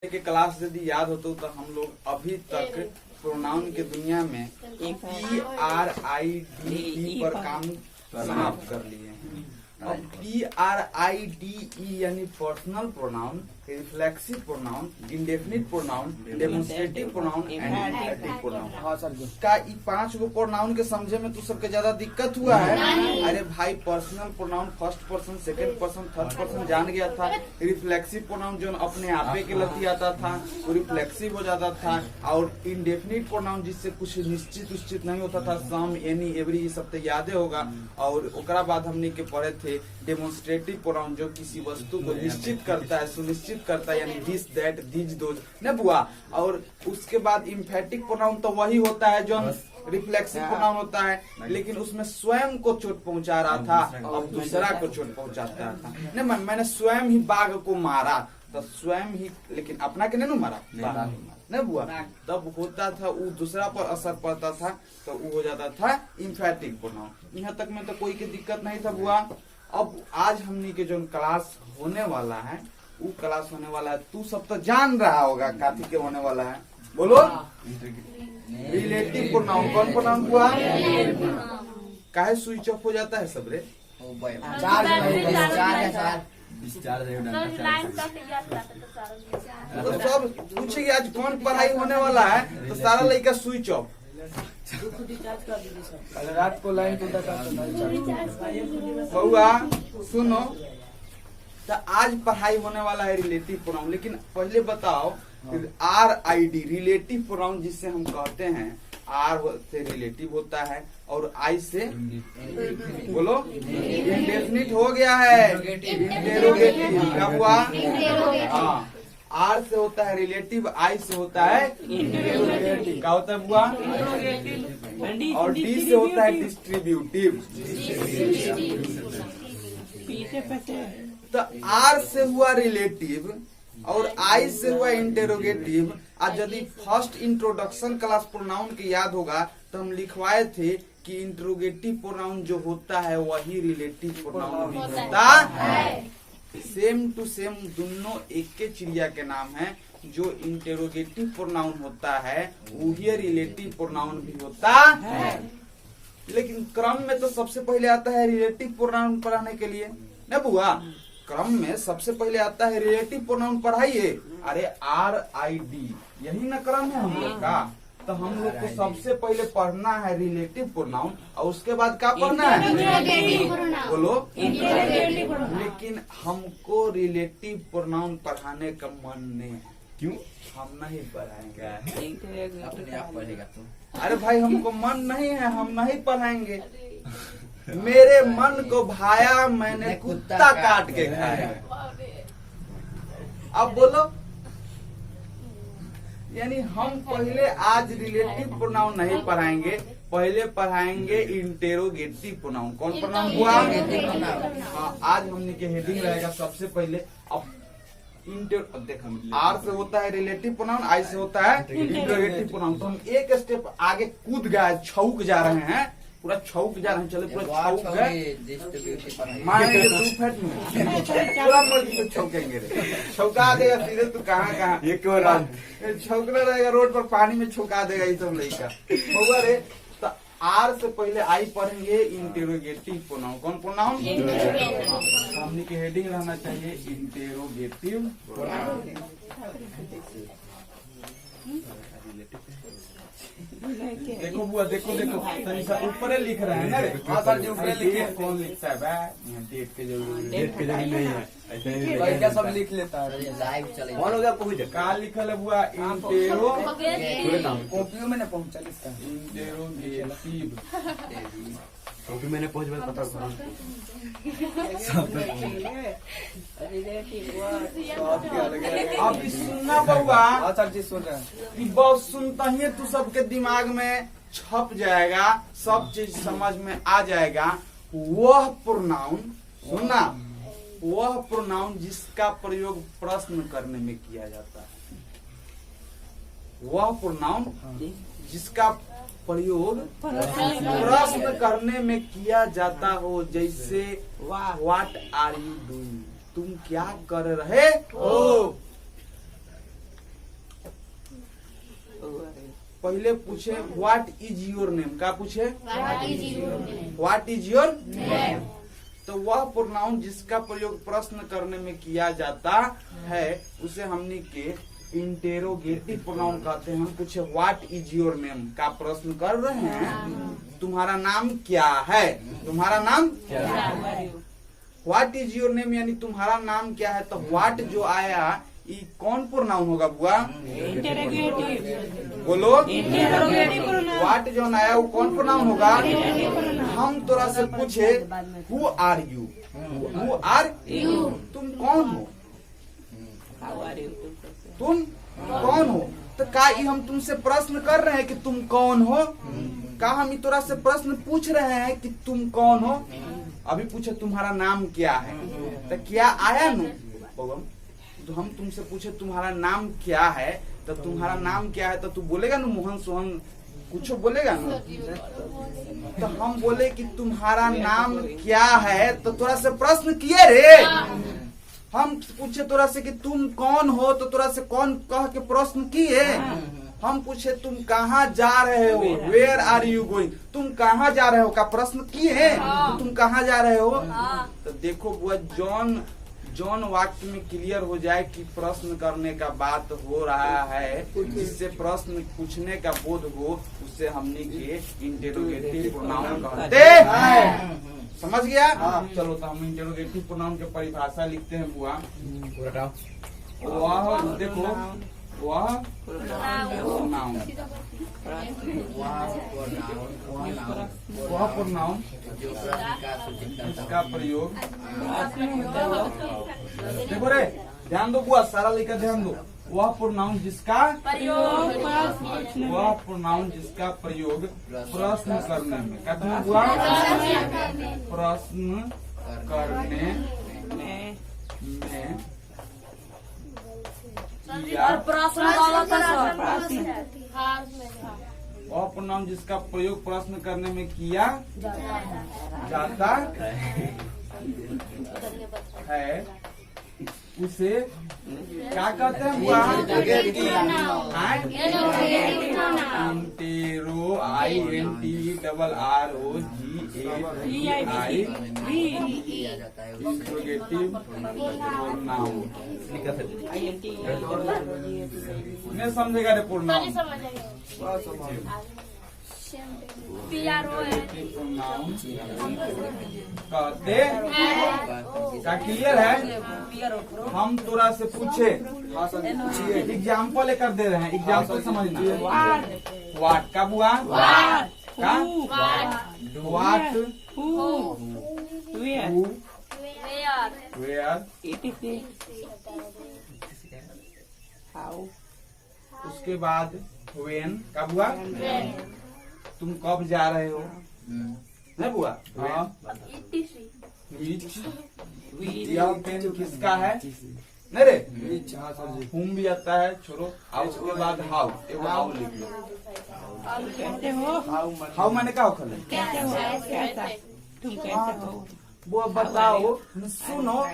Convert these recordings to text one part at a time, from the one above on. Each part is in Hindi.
के क्लास यदि याद हो तो हम लोग अभी तक प्रोनाउन के दुनिया में PRIDE पर काम समाप्त कर लिए हैं। अब PRIDE यानी personal pronoun, reflexive pronoun, indefinite pronoun, demonstrative pronoun and imperative pronoun. हाँ सर जी। का ये 5 गो प्रोनाउन के समझे में तू सबके ज्यादा दिक्कत हुआ है? अरे भाई, personal pronoun first person, second person, third person जान गया था। रिफ्लेक्सिव प्रोनाउन जो अपने आपे के लती आता था वो रिफ्लेक्सिव हो जाता था, और इंडेफिनिट प्रोनाउन जिससे कुछ निश्चित नहीं होता था, सम, एनी, एवरी, ये सब तो यादे होगा। और ओकरा बाद हमने के पढ़े थे डेमोन्स्ट्रेटिव प्रोनाउन जो किसी वस्तु को निश्चित करता है, सुनिश्चित करता है, यानी दिस, दैट, दिस, दोज न बुआ। और उसके बाद इम्फेटिक प्रोनाउन तो वही होता है जो रिफ्लेक्सिव प्रोनाउन होता है, लेकिन उसमें स्वयं को चोट पहुंचा रहा था और दूसरा को चोट पहुंचाता था। नहीं, मैंने स्वयं ही बाघ को मारा तो स्वयं ही, लेकिन अपना के नहीं मारा, नहीं बुआ, तब होता था वो दूसरा पर असर पड़ता था तो वो हो जाता था इम्फेटिक प्रोनाउन। यहाँ तक में तो कोई की दिक्कत नहीं था बुआ। अब आज हमनी के जो क्लास होने वाला है वो क्लास होने वाला है, तू सब तो जान रहा होगा काफी के होने वाला है, बोलो। Relative pronoun. कौन प्रोनाउन हुआ? काहे स्विच ऑफ हो जाता है सब रे? तो सब पूछेगी आज कौन पढ़ाई होने वाला है तो सारा लड़का स्विच ऑफ। कल रात को लाइन बउआ सुनो, तो आज पढ़ाई होने वाला है रिलेटिव प्रोनाउन। लेकिन पहले बताओ, RID रिलेटिव प्रोनाउन जिससे हम कहते हैं, R से रिलेटिव होता है और I से बोलो इंडेफिनिट हो गया है, इंटेरोगेटिव। क्या हुआ? हाँ, R से होता है रिलेटिव, I से होता है इंटेरोगेटिव। क्या होता है बुआ? और D से होता है डिस्ट्रीब्यूटिव। तो R से हुआ रिलेटिव और I से हुआ इंटेरोगेटिव। आज यदि फर्स्ट इंट्रोडक्शन क्लास प्रोनाउन के याद होगा तो हम लिखवाए थे कि इंट्रोगेटिव प्रोनाउन जो होता है वही रिलेटिव प्रोनाउन भी होता है। सेम टू सेम दोनों एक के चिड़िया के नाम है। जो इंटेरोगेटिव प्रोनाउन होता है वही रिलेटिव प्रोनाउन भी होता है। लेकिन क्रम में तो सबसे पहले आता है रिलेटिव प्रोनाउन पढ़ाने के लिए न बुआ। क्रम में सबसे पहले आता है रिलेटिव प्रोनाउन पढ़ाइए। अरे RID यही न क्रम है हम लोग का। तो हम लोग को सबसे पहले पढ़ना है रिलेटिव प्रोनाउन और उसके बाद क्या पढ़ना है? बोलो। लेकिन हमको रिलेटिव प्रोनाउन पढ़ाने का मन नहीं है। क्यों? हम नहीं पढ़ाएंगे। अपने आप पढ़ेगा तो। अरे भाई, हमको मन नहीं है, हम नहीं पढ़ाएंगे। मेरे मन को भाया, मैंने कुत्ता काट के खाया। अब बोलो, यानी हम पहले आज रिलेटिव प्रोनाउन नहीं पढ़ाएंगे, पहले पढ़ाएंगे इंटेरोगेटिव प्रोनाउन। कौन प्रोनाउन हुआ? हाँ, आज हमने के हेडिंग रहेगा सबसे पहले। अब देखो, R से होता है रिलेटिव प्रोनाउन, I से होता है इंटेरोगेटिव प्रोनाउन। तो हम एक स्टेप आगे कूद गए, छौक जा रहे हैं, पूरा छौक जा रहे हैं। चले पूरा छौक गए, मारेंगे 2 फैट में पूरा मर्जी से छौकेंगे रे। छौका देगा सीधे तू कहाँ एक छौकना रहेगा रोड पर, पानी में छौका देगा ये सब लड़का होगा रे। तो R से पहले I पढ़ेंगे इंटेरोगेटिव प्रोनाउन। कौन प्रोनाउन? हमने की हेडिंग रहना चाहिए इंटेरोगेटिव प्रोनाउन। देखो बुआ, देखो ऊपर लिख रहे हैं ना रे। हाँ सर जी, ऊपर लिखे। कौन लिखता है? डेट के जरूरी नहीं है, क्या सब लिख लेता है। लाइव चले कौन हो गया? पूछ कहा लिखल है बुआ? इंटेरो कॉपी में पहुंचा लिखता है इंटेरोगेटिव। कॉपी मैंने पहुंच पता अब सुनना बउआ। सर जी सुन रहे हैं। बहुत सुनता ही तू सबके दिमाग में छप जाएगा, सब चीज समझ में आ जाएगा। वह प्रोनाउन सुनना, वह प्रोनाउन जिसका प्रयोग प्रश्न करने में किया जाता है। वह प्रोनाउन जिसका प्रयोग प्रश्न करने में किया जाता हो, जैसे व्हाट आर यू डूइंग, तुम क्या कर रहे हो। पहले पूछे व्हाट इज योर नेम, क्या पूछे व्हाट इज योर नेम। तो वह प्रोनाउन जिसका प्रयोग प्रश्न करने में किया जाता है उसे हमने के इंटेरोगेटिव प्रोनाउन कहते हैं। हम पूछे व्हाट इज योर नेम का प्रश्न कर रहे हैं, तुम्हारा नाम क्या है, तुम्हारा नाम क्या है। व्हाट इज योर नेम यानी तुम्हारा नाम क्या है। तो व्हाट जो आया ये कौन प्रोनाउन होगा बुआ, बोलो। व्हाट जो आया वो कौन प्रोनाउन होगा। हम तोरा से पूछे who are you, who are you, तुम कौन हो, तुम कौन हो। तो का हम तुमसे प्रश्न कर रहे हैं कि तुम कौन हो, का हम तोरा से प्रश्न पूछ रहे हैं कि तुम कौन हो। अभी पूछे तुम्हारा नाम क्या है, तो क्या आया न, तो हम तुमसे पूछे तुम्हारा नाम क्या है, तो तुम्हारा नाम क्या है तो तू बोलेगा ना मोहन सोहन कुछ बोलेगा ना। तो हम बोले कि तुम्हारा नाम क्या है, तो तोरा से प्रश्न किए रे। हम पूछे तोरा से कि तुम कौन हो, तो तोरा से कौन कह के प्रश्न किए। हम पूछे तुम कहाँ जा रहे हो, वेयर आर यू गोइंग, तुम कहाँ जा रहे हो का प्रश्न किए, तो तुम कहाँ जा रहे हो। तो देखो बुआ जॉन वाक्य में क्लियर हो जाए कि प्रश्न करने का बात हो रहा है, जिससे प्रश्न पूछने का बोध हो, उससे हमने के इंटेरोगेटिव प्रोनाउन कहते हैं। समझ गया। चलो तो हम इंटेरोगेटिव प्रोनाउन के परिभाषा लिखते हैं बुआ। वह देखो वह प्रोनाउन, वह प्रोनाउन इसका प्रयोग, देखो रे ध्यान दो बुआ, सारा लेकर ध्यान दो। वह प्रोनाउन जिसका प्रयोग, वह प्रोनाउन जिसका प्रयोग प्रश्न करने में, कहते हैं बुआ प्रश्न करने में वह प्रोनाउन जिसका प्रयोग प्रश्न करने में किया जाता है उसे क्या कहते हैं बुआ, interro I N T double R O G A I interrogative pronoun. नहीं समझेगा रे प्रोनाउन, प्रोनाउन कहते क्या क्लियर है। हम तोरा से पूछे एग्जाम्पल लेकर दे रहे हैं, एग्जाम्पल समझना। वाट का बुआ, का वाट, वेयर, उसके बाद वेन का बुआ, तुम कब जा रहे हो, नहीं बुआ। यह पेन किसका है, नहीं रे, हुम भी आता है, छोड़ो। और उसके बाद हाउ, एगो हाउ लिख लो। हाउ मैंने क्या होखल वो बताओ, सुनो,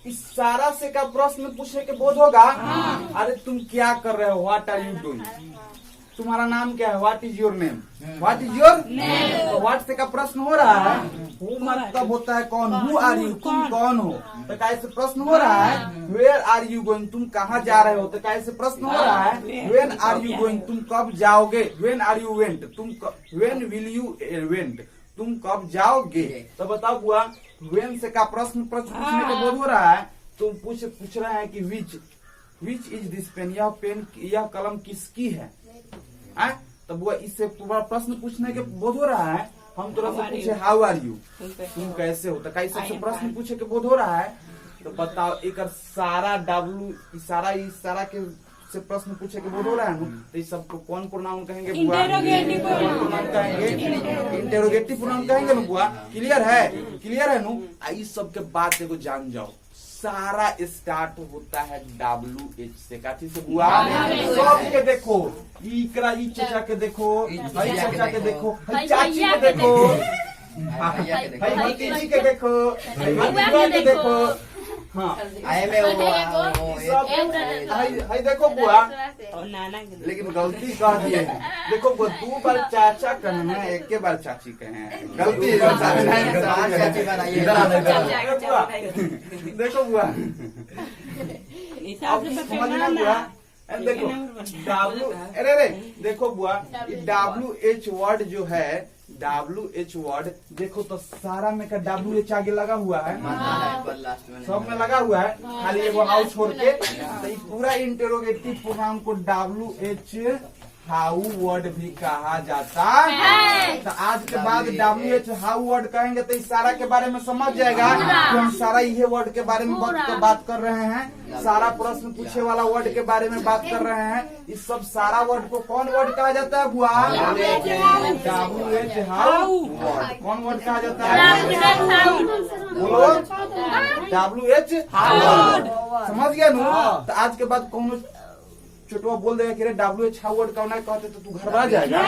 इस सारा से का प्रश्न पूछने के बोध होगा। अरे तुम क्या कर रहे हो, व्हाट आर यू डूइंग, तुम्हारा नाम क्या है, what is your name, what is your name. तो व्हाट से का प्रश्न हो रहा है, हु मतलब होता है कौन, हु आर यू, तुम कौन हो। तो कैसे प्रश्न हो रहा है, वेयर आर यू गोइंग, तुम कहाँ जा रहे हो। तो कैसे प्रश्न हो रहा है, व्हेन आर यू गोइंग, तुम कब जाओगे। व्हेन आर यू वेंट, तुम व्हेन विल यू वेंट, तुम कब जाओगे। तो बताओ बुआ, व्हेन से का प्रश्न पूछने का बोध हो रहा है। तुम पूछ रहे हैं कि विच इज दिस पेन, यह पेन, यह कलम किसकी है। तो बुआ इससे पूरा प्रश्न पूछने के बोध हो रहा है। हम तुरंत से पूछे हाउ आर यू, तुम कैसे हो। तो कैसे से प्रश्न पूछे के बोध हो रहा है। तो बताओ एक सारा डब्लू इशारा के से प्रश्न पूछे के बोध हो रहा है ना। तो इस सबको कौन प्रोनाउन कहेंगे बुआ, इंटेरोगेटिव प्रोनाउन कहेंगे ना बुआ। क्लियर है नु। इस सब के बाद एगो जान जाओ, सारा स्टार्ट होता है WH से, काठी से बुआ। सब के देखो, इकरा ई चाचा के देखो, भाई चाचा के देखो, भाई चाची के देखो, भाई भतीजी के देखो, भाई के देखो, हाँ आए में वो हाय देखो बुआ, नाना लेकिन गलती कर दिए हैं। देखो बुआ, 2 बार चाचा कहे हैं, 1 बार चाची कहे हैं, गलती है। चाची बनाइए। देखो बुआ, हिसाब से समझना बुआ, देखो डब्ल्यू, अरे देखो बुआ, ये WH वर्ड जो है, WH वर्ड देखो तो सारा में का WH आगे लगा हुआ है, सब में लगा हुआ है, खाली एगो हाउ छोड़ के। तो ये पूरा इंटेरोगेटिव प्रोनाउन को WH हाउ वर्ड भी कहा जाता है। तो आज के बाद WH हाउ वर्ड कहेंगे तो इस सारा के बारे में समझ जाएगा कि हम सारा ये वर्ड के बारे में बात कर रहे हैं, सारा प्रश्न पूछे वाला वर्ड के बारे में बात कर रहे हैं। इस सब सारा वर्ड को कौन वर्ड कहा जाता है बुआ? WH how word. कौन वर्ड कहा जाता है? बोलो, WH हाउ वर्ड। समझ गया नू? तो आज के बाद कौन छोटवा बोल देगा कि रे WH हाउ वर्ड कहना कहते तो तू घबरा जाएगा।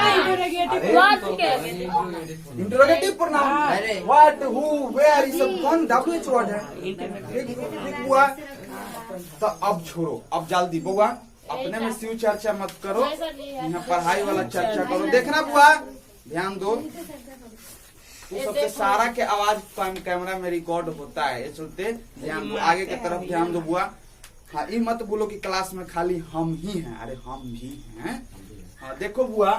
Interrogative pronoun, what, who, where, ये सब कौन WH वर्ड है? ठीक बुआ? तो अब छोड़ो, अब जल्दी बुआ, अपने में शिव चर्चा मत करो, यहाँ पढ़ाई वाला चर्चा करो। देखना बुआ, ध्यान दो, तो सबसे सारा के आवाज कैमरा में रिकॉर्ड होता है, ये चलते ध्यान दो, आगे की तरफ ध्यान दो बुआ। हाँ, ये मत बोलो कि क्लास में खाली हम ही हैं, अरे हम भी हैं। हाँ देखो बुआ,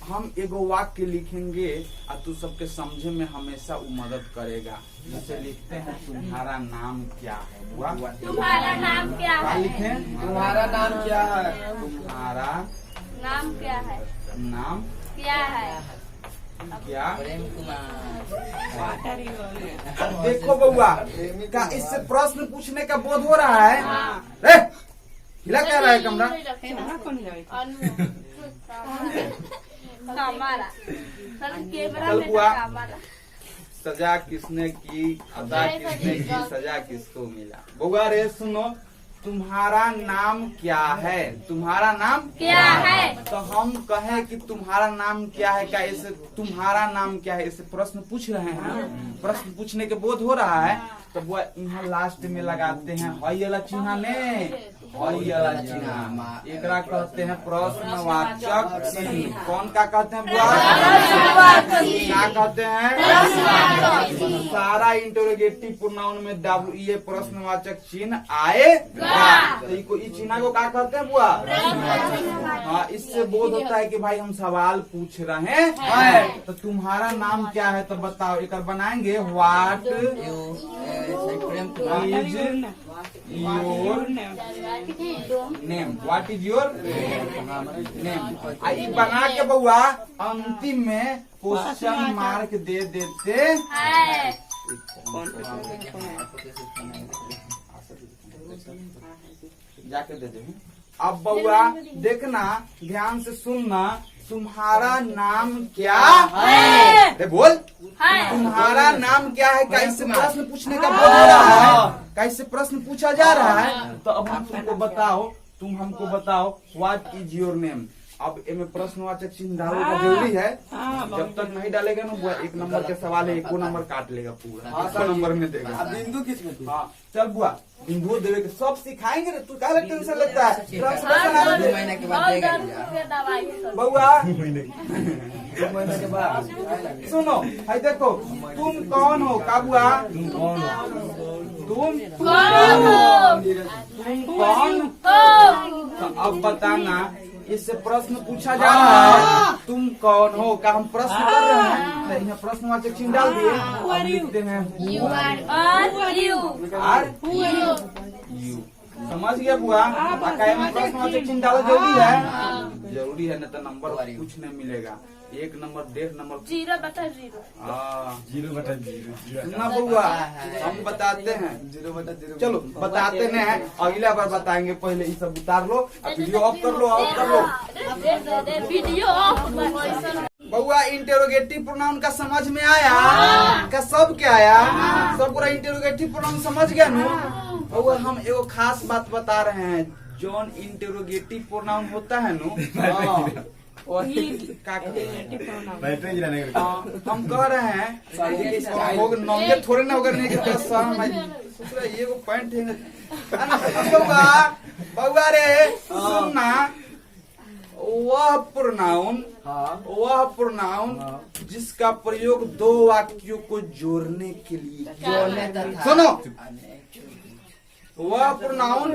हम एगो वाक्य लिखेंगे और तू सबके समझे में हमेशा वो मदद करेगा। जैसे लिखते हैं, तुम्हारा नाम क्या है बुआ? तुम्हारा नाम क्या है? लिखें, तुम्हारा नाम क्या है? तुम्हारा नाम क्या है? नाम क्या है? क्या? प्रेम कुमार। देखो बउआ, का इससे प्रश्न पूछने का बोध हो रहा है? हिला क्या रहा है कमरा? हमारा कैमरा चल में बुआ। हमारा सजा किसने की, अदा किसने की, सजा किसको मिला? बउआ रे सुनो, तुम्हारा नाम क्या है? तुम्हारा नाम क्या है? तो हम कहें कि तुम्हारा नाम क्या है, क्या इसे तुम्हारा नाम क्या है, इसे प्रश्न पूछ रहे हैं, प्रश्न पूछने के बोध हो रहा है। तो वो यहाँ लास्ट में लगाते हैं हई वाला चिन्ह ने, हई वाला चिन्ह, एकरा कहते हैं प्रश्नवाचक चिन्ह। कौन का कहते हैं बुआ? क्या कहते हैं? सारा इंटरोगेटिव प्रोनाउन में ये प्रश्नवाचक चिन्ह आएगा। तो ये चिन्ह को क्या कहते हैं बुआ? हाँ, इससे बोध होता है कि भाई हम सवाल पूछ रहे हैं। तो तुम्हारा नाम क्या है तो बताओ, एक बनाएंगे, what Prem is your name? What is your name? आई बना के बउआ अंतिम में क्वेश्चन मार्क दे देते है। जाके दे दे। अब बउआ देखना, ध्यान से सुनना, तुम्हारा नाम क्या है? अरे बोल, तुम्हारा नाम क्या है? कैसे प्रश्न पूछने का बोल हो रहा है, कैसे प्रश्न पूछा जा रहा है। तो अब हम तुमको बताओ, तुम हमको बताओ, व्हाट इज योर नेम? अब इनमें प्रश्नवाचक चिन्ह डालने का जरूरी है। जब तक नहीं डालेगा ना बुआ, 1 नंबर के सवाल है, 1 नंबर काट लेगा पूरा, 1 नंबर में देगा। बिंदु किसमें? हाँ चल बुआ, बिंदु देवे के सब सिखाएंगे रे, तू काहे टेंशन लेता है? 2 महीने के बाद देगा बउआ 2 महीने के बाद। सुनो, है देखो, तुम कौन हो? का बुआ? तुम कौन तो अब बताना, इससे प्रश्न पूछा जा रहा है, तुम कौन हो? का हम प्रश्न कर रहे हैं, तो यहाँ प्रश्नवाचक चिन्ह डाल दिए। अब लिखते हैं who are you। समझ गया बुआ? आकाय में प्रश्नवाचक चिन्ह डालो जरूरी है, जरूरी है, नहीं तो नंबर कुछ नहीं मिलेगा। 1 नंबर 1.5 नंबर 0/0। 0/0 ना बुआ, हम बताते हैं 0/0। चलो बताते हैं, अगला बार बताएंगे। पहले ये सब उतार लो, वीडियो ऑफ कर लो, ऑफ कर लो। Video off. बउआ इंटेरोगेटिव प्रोनाउन का समझ में आया? का सब क्या आया? सब पूरा इंटेरोगेटिव प्रोनाउन समझ गया नु? बउआ हम एगो खास बात बता रहे हैं, जौन इंटेरोगेटिव प्रोनाउन होता है नु, वही का बैटरी गिराने का हम कह रहे हैं, नॉलेज थोड़े ना होगा नहीं कि दूसरा ये वो पॉइंट है बउआ रे सुनना वह प्रोनाउन जिसका प्रयोग दो वाक्यों को जोड़ने के लिए जोड़ने तथा सुनो वह प्रोनाउन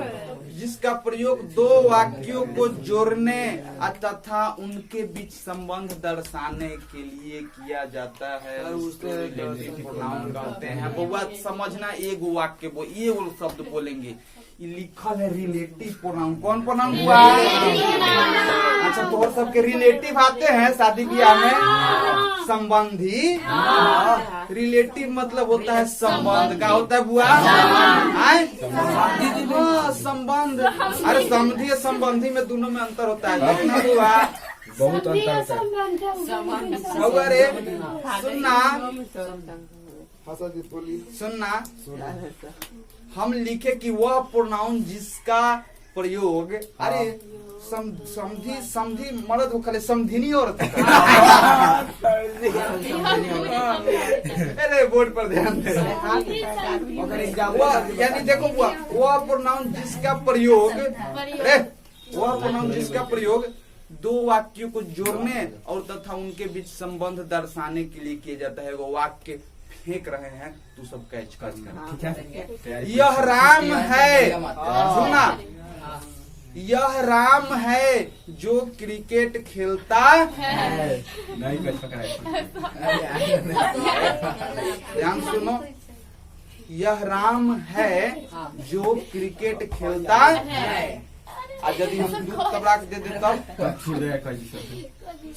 जिसका प्रयोग दो वाक्यों को जोड़ने तथा उनके बीच संबंध दर्शाने के लिए किया जाता है उसको रिलेटिव प्रोनाउन कहते हैं। बउआ समझना एक वाक्य ये वो शब्द बोलेंगे लिखल है रिलेटिव प्रोनाउन। कौन प्रोनाउन हुआ? अच्छा तो और सबके रिलेटिव आते हैं शादी ब्याह में संबंधी। रिलेटिव मतलब होता है संबंध। क्या होता है बुआ? संबंध। अरे समधी संबंधी में दोनों में अंतर होता है कितना बुआ? बहुत अंतर होता है। बुआ रे सुनना हम लिखे कि वह प्रोनाउन जिसका प्रयोग अरे समधी समधी मर्द हो खाली समधिनी औरत अरे बोर्ड पर ध्यान दे। यानी देखो वह प्रोनाउन जिसका प्रयोग वह प्रोनाउन जिसका प्रयोग दो वाक्यों को जोड़ने और तथा उनके बीच संबंध दर्शाने के लिए किया जाता है। वो वाक्य फेंक रहे हैं तू सब कैच कर। यह राम है सुना यह राम है जो क्रिकेट खेलता है। ध्यान सुनो यह राम है जो क्रिकेट खेलता है। आज यदि हम दूध कबरा के दे तब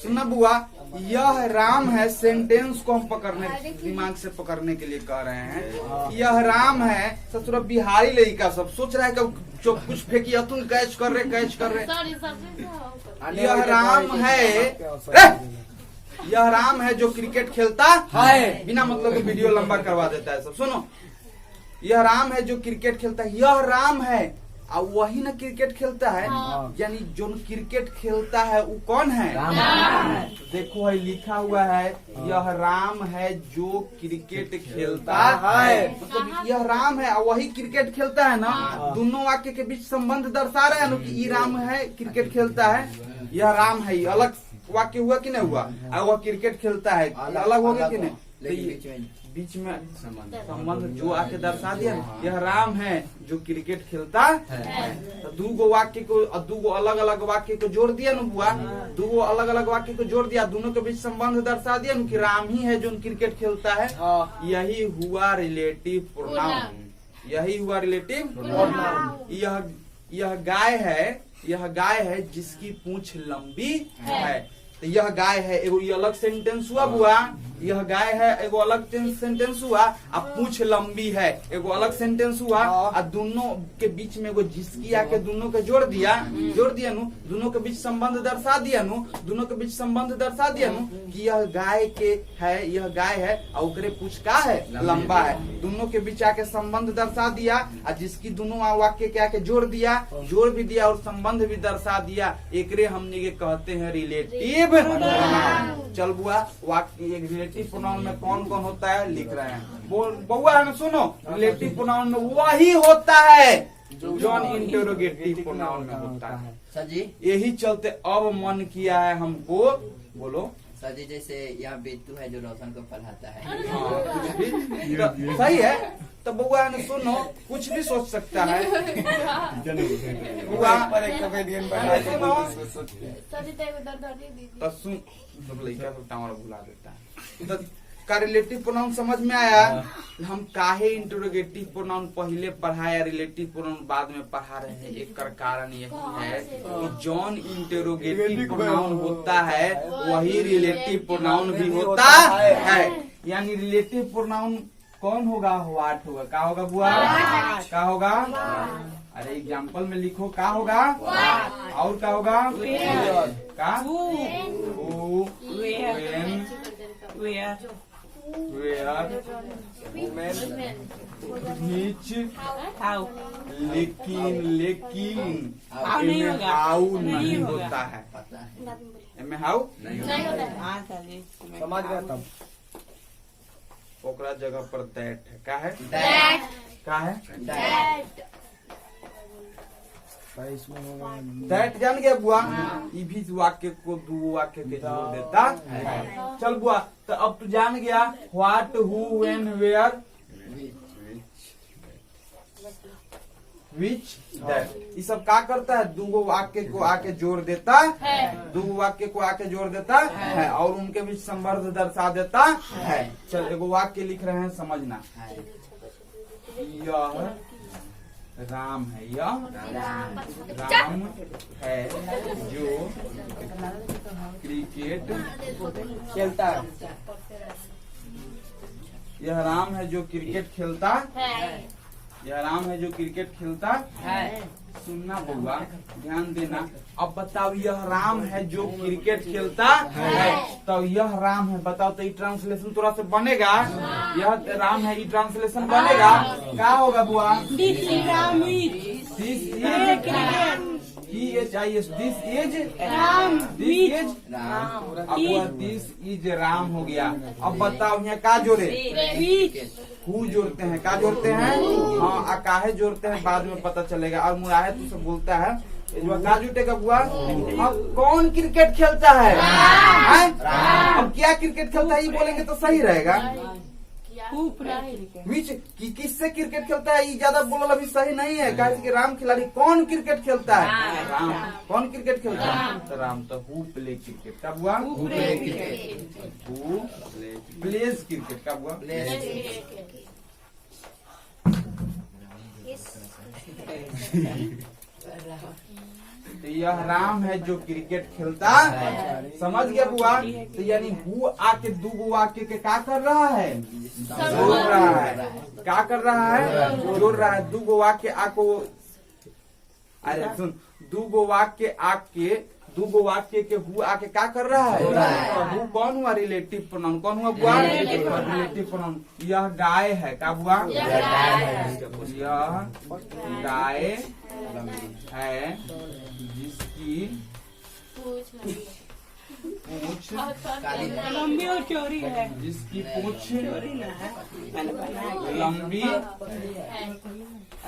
सुनना बुआ यह राम है सेंटेंस को हम पकड़ने दिमाग से पकड़ने के लिए कह रहे हैं। यह राम है ससुर बिहारी लड़का सब सोच रहा है कि जो कुछ फेंकी तुम कैच कर रहे यह राम है यह राम है जो क्रिकेट खेलता है। बिना मतलब वीडियो लंबा करवा देता है सब। सुनो यह राम है जो क्रिकेट खेलता है। यह राम है और वही ना क्रिकेट खेलता है। यानी जो क्रिकेट खेलता है वो कौन है? देखो है लिखा हुआ है यह राम है जो क्रिकेट खेलता है। मतलब यह राम है और वही क्रिकेट खेलता है ना। दोनों वाक्य के बीच संबंध दर्शा रहे हैं ना कि ये राम है क्रिकेट खेलता है। यह राम है ये अलग वाक्य हुआ कि नहीं हुआ? और वह क्रिकेट खेलता है अलग हो गया कि नहीं? बीच में संबंध जो आके दर्शा दिया यह राम है जो क्रिकेट खेलता है। तो दो वाक्य को दो अलग अलग वाक्य को जोड़ दिया ना बुआ। दो अलग अलग वाक्य को जोड़ दिया दोनों के बीच संबंध दर्शा दिया ना कि राम ही है जो क्रिकेट खेलता है। यही हुआ रिलेटिव प्रोनाउन। यही हुआ रिलेटिव प्रोनाउन। यह गाय है जिसकी पूंछ लंबी है। तो यह गाय है एगो ये अलग सेंटेंस हुआ बुआ। यह गाय है एगो अलग सेंटेंस हुआ। अब पूंछ लंबी है एगो अलग सेंटेंस हुआ। और दोनों के बीच में एगो जिसकी आके दोनों के जोड़ दिया नु दोनों के बीच संबंध दर्शा दिया नु दोनों के बीच संबंध दर्शा दिया नु कि यह गाय के है यह गाय है और ओकरे पूंछ का है लंबा है। दोनों के बीच आके संबंध दर्शा दिया और जिसकी दोनों वाक्य के आके जोड़ भी दिया और संबंध भी दर्शा दिया। एकरे हमने के कहते हैं रिलेटिव प्रोनाउन। चल बुआ वाक्य एक रिलेटिव प्रोनाउन में कौन कौन होता है लिख रहे हैं। बउआ है ना सुनो रिलेटिव प्रोनाउन में वही होता है जो इंटरोगेटिव प्रोनाउन में होता है। सर जी यही चलते अब मन किया है हमको बोलो सर जी जैसे यहाँ बेतू है जो रोशन को पढ़ाता है। तो सही है। तो बउआ ने सुनो कुछ भी सोच सकता है। बुआ तो सुन सब लड़का सब टावर भुला देता है। तो का रिलेटिव प्रोनाउन समझ में आया? हम काहे इंटरोगेटिव प्रोनाउन पहले पढ़ाया रिलेटिव प्रोनाउन बाद में पढ़ा रहे हैं। एक कारण यही है कि जॉन इंटरोगेटिव प्रोनाउन होता है वही रिलेटिव प्रोनाउन भी होता है। यानी रिलेटिव प्रोनाउन कौन होगा? व्हाट होगा। क्या होगा बुआ? क्या होगा? अरे एग्जाम्पल में लिखो क्या होगा? और क्या होगा? क्या? लेकिन हाउ नहीं होता है। एमे हाउ समझ गया तब ओकरा जगह पर दैट है। क्या है? क्या है? That. दैट जान गया बुआ? ई भी वाक्य को दो वाक्य के जोड़ देता है। चल बुआ, तो अब तू जान गया what, who, when, where, which, that. ये सब क्या करता है? दो वाक्य को आके जोड़ देता है, दो वाक्य को आके जोड़ देता है और उनके बीच संबंध दर्शा देता है। चल एगो वाक्य लिख रहे हैं, समझना। यह राम है, यह राम है जो क्रिकेट खेलता है। यह राम है जो क्रिकेट खेलता है। यह राम है जो क्रिकेट खेलता है। सुनना बउआ, ध्यान देना। अब बताओ, यह राम है जो क्रिकेट खेलता है, तो यह राम है, बताओ तो ये ट्रांसलेशन थोड़ा से बनेगा? यह राम है, ये ट्रांसलेशन बनेगा? क्या होगा बुआ? This is Ram, this is Ram हो गया। अब बताओ यहाँ क्या जोड़े? हु जोड़ते हैं, क्या जोड़ते हैं? हाँ, अकाहे जोड़ते हैं, बाद में पता चलेगा। और मुराहे तो सब बोलता है क्या जुटेगा बुआ? अब कौन क्रिकेट खेलता है? अब क्या क्रिकेट खेलता है ये बोलेंगे तो सही रहेगा। विच किससे क्रिकेट खेलता है ये ज्यादा बोलना अभी सही नहीं है। कहा कि राम खिलाड़ी कौन क्रिकेट खेलता है? राम। कौन क्रिकेट खेलता है? तो राम। तो हु प्ले क्रिकेट का बुआ? हु प्लेज क्रिकेट का बुआ? तो यह राम है जो क्रिकेट खेलता है। समझ गया बुआ? तो यानी हु आके दो वाक्य के क्या कर रहा है? जोड़ रहा है। क्या कर रहा है? जोड़ रहा है। दो वाक्य आको, अरे सुन, दो वाक्य आके, दो वाक्य के हु आके क्या कर रहा है? तो हु कौन हुआ? Relative pronoun. कौन हुआ बुआ? Relative pronoun. यह गाय है, क्या बुआ? यह गाय है जिसकी पूंछ लंबी और चौड़ी है। जिसकी पूंछ लंबी।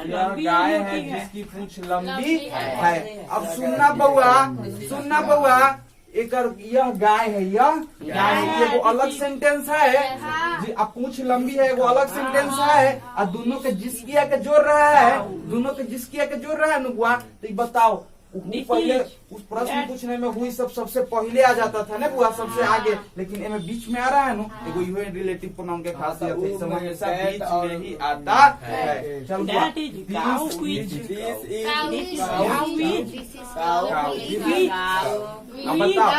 यह गाय है जिसकी पूंछ लंबी है। अब सुनना बउआ, सुनना बउआ, एक यह गाय है, यह गाय है, ये वो अलग सेंटेंस है। अब पूंछ लंबी है, वो अलग सेंटेंस है। और दोनों के जिसकिया के जोड़ रहा है, दोनों के जिसकिया के जोड़ रहा है बुआ। तो बताओ, पहले उस प्रश्न पूछने में हुई सबसे पहले आ जाता था ना बुआ, सबसे आगे। लेकिन इनमें बीच में आ रहा है ना, देखो ये रिलेटिव प्रोनाउन के खासियत है, समय हमेशा बीच में ही आता है। चल बुआ, अब बताओ,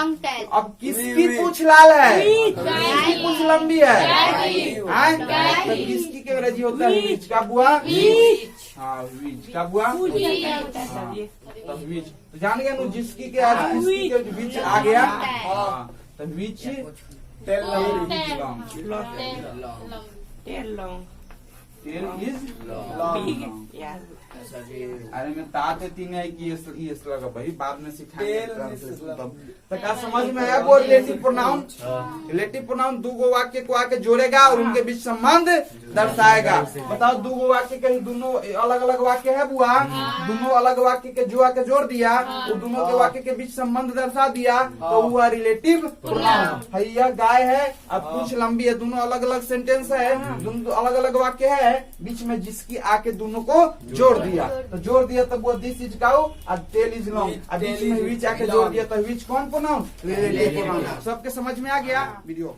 अब किसकी पूंछ लाल है? किसकी पूंछ लंबी है? तो किसकी के अंग्रेजी होता है? विच का बुआ? हाँ, विच का बुआ? तो विच। तो जान गया नु, जिसकी के आज किसकी के विच आ गया। हाँ, तो विच टेल इज लॉन्ग। अरे मैं ताते तीन है कि ये लगा भाई, बाद में सिखाएंगे। तो क्या समझ में आया वो रिलेटिव प्रोनाउन? रिलेटिव प्रोनाउन दो वाक्य को आके जोड़ेगा और उनके बीच संबंध दर्शाएगा। बताओ, दो वाक्य के दोनों अलग अलग वाक्य है बुआ, दोनों अलग वाक्य के जो आके जोड़ दिया, वो दोनों के वाक्य के बीच संबंध दर्शा दिया, तो हुआ रिलेटिव प्रोनाउन। यह गाय है, अब पूंछ लंबी है, दोनों अलग अलग सेंटेंस है, दोनों अलग अलग वाक्य है, बीच में जिसकी आके दोनों को जोड़ दिया। तो जोड़ दिया तब वो दिस इज काउ और टेल इज लॉन्ग। और बीच में विच आके जोड़ दिया तो विच कौन प्रोनाउन? Relative pronoun. सबके समझ में आ गया? वीडियो